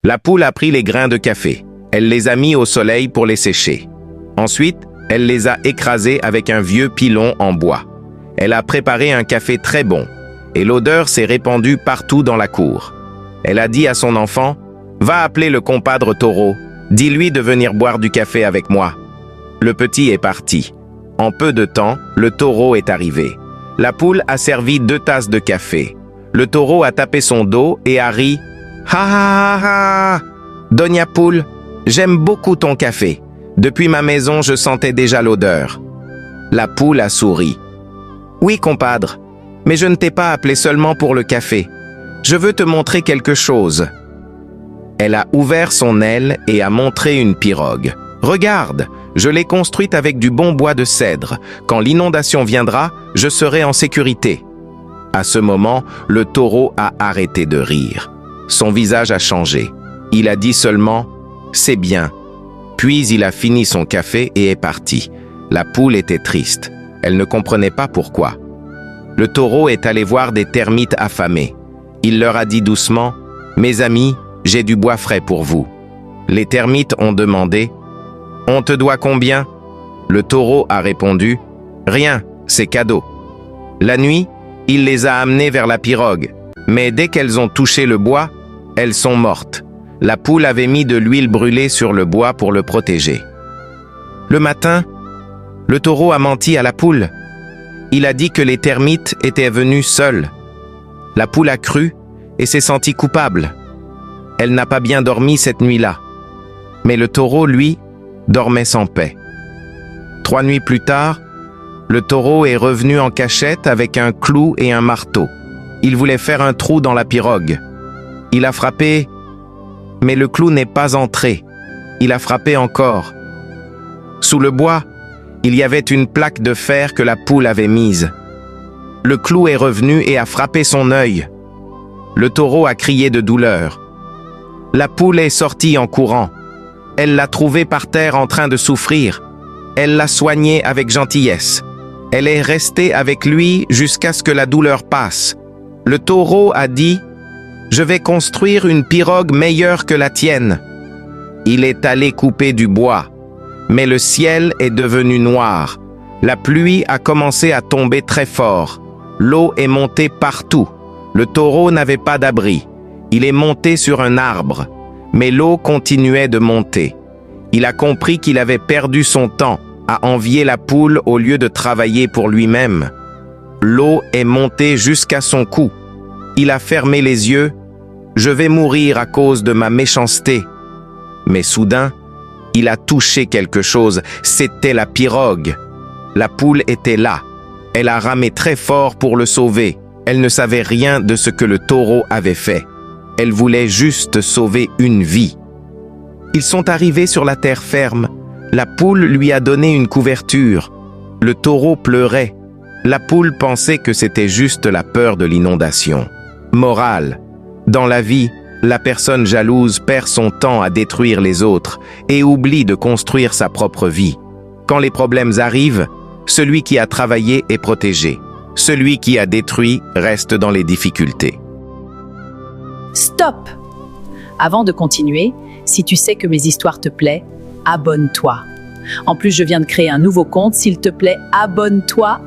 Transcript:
La poule a pris les grains de café. Elle les a mis au soleil pour les sécher. Ensuite, elle les a écrasés avec un vieux pilon en bois. Elle a préparé un café très bon, et l'odeur s'est répandue partout dans la cour. Elle a dit à son enfant, « Va appeler le compadre taureau, dis-lui de venir boire du café avec moi. » Le petit est parti. En peu de temps, le taureau est arrivé. La poule a servi 2 tasses de café. Le taureau a tapé son dos et a ri. « Ha ha ha ha! Doña Poule, j'aime beaucoup ton café. Depuis ma maison, je sentais déjà l'odeur. » La poule a souri. « Oui, compadre, mais je ne t'ai pas appelé seulement pour le café. Je veux te montrer quelque chose. » Elle a ouvert son aile et a montré une pirogue. « Regarde, je l'ai construite avec du bon bois de cèdre. Quand l'inondation viendra, je serai en sécurité. » À ce moment, le taureau a arrêté de rire. Son visage a changé. Il a dit seulement « C'est bien ». Puis il a fini son café et est parti. La poule était triste. Elle ne comprenait pas pourquoi. Le taureau est allé voir des termites affamés. Il leur a dit doucement « Mes amis, j'ai du bois frais pour vous. » Les termites ont demandé « On te doit combien ?» Le taureau a répondu « Rien, c'est cadeau. » La nuit, il les a amenées vers la pirogue. Mais dès qu'elles ont touché le bois, elles sont mortes. La poule avait mis de l'huile brûlée sur le bois pour le protéger. Le matin, le taureau a menti à la poule. Il a dit que les termites étaient venus seuls. La poule a cru et s'est sentie coupable. Elle n'a pas bien dormi cette nuit-là. Mais le taureau, lui, dormait sans paix. 3 nuits plus tard, le taureau est revenu en cachette avec un clou et un marteau. Il voulait faire un trou dans la pirogue. Il a frappé, mais le clou n'est pas entré. Il a frappé encore. Sous le bois, il y avait une plaque de fer que la poule avait mise. Le clou est revenu et a frappé son œil. Le taureau a crié de douleur. La poule est sortie en courant. Elle l'a trouvé par terre en train de souffrir. Elle l'a soigné avec gentillesse. Elle est restée avec lui jusqu'à ce que la douleur passe. Le taureau a dit « Je vais construire une pirogue meilleure que la tienne. » Il est allé couper du bois, mais le ciel est devenu noir. La pluie a commencé à tomber très fort. L'eau est montée partout. Le taureau n'avait pas d'abri. Il est monté sur un arbre, mais l'eau continuait de monter. Il a compris qu'il avait perdu son temps à envier la poule au lieu de travailler pour lui-même. L'eau est montée jusqu'à son cou. Il a fermé les yeux. « Je vais mourir à cause de ma méchanceté. » Mais soudain, il a touché quelque chose. C'était la pirogue. La poule était là. Elle a ramé très fort pour le sauver. Elle ne savait rien de ce que le taureau avait fait. Elle voulait juste sauver une vie. Ils sont arrivés sur la terre ferme. La poule lui a donné une couverture. Le taureau pleurait. La poule pensait que c'était juste la peur de l'inondation. Morale. Dans la vie, la personne jalouse perd son temps à détruire les autres et oublie de construire sa propre vie. Quand les problèmes arrivent, celui qui a travaillé est protégé. Celui qui a détruit reste dans les difficultés. Stop! Avant de continuer, si tu sais que mes histoires te plaisent, abonne-toi. En plus, je viens de créer un nouveau compte, s'il te plaît, abonne-toi.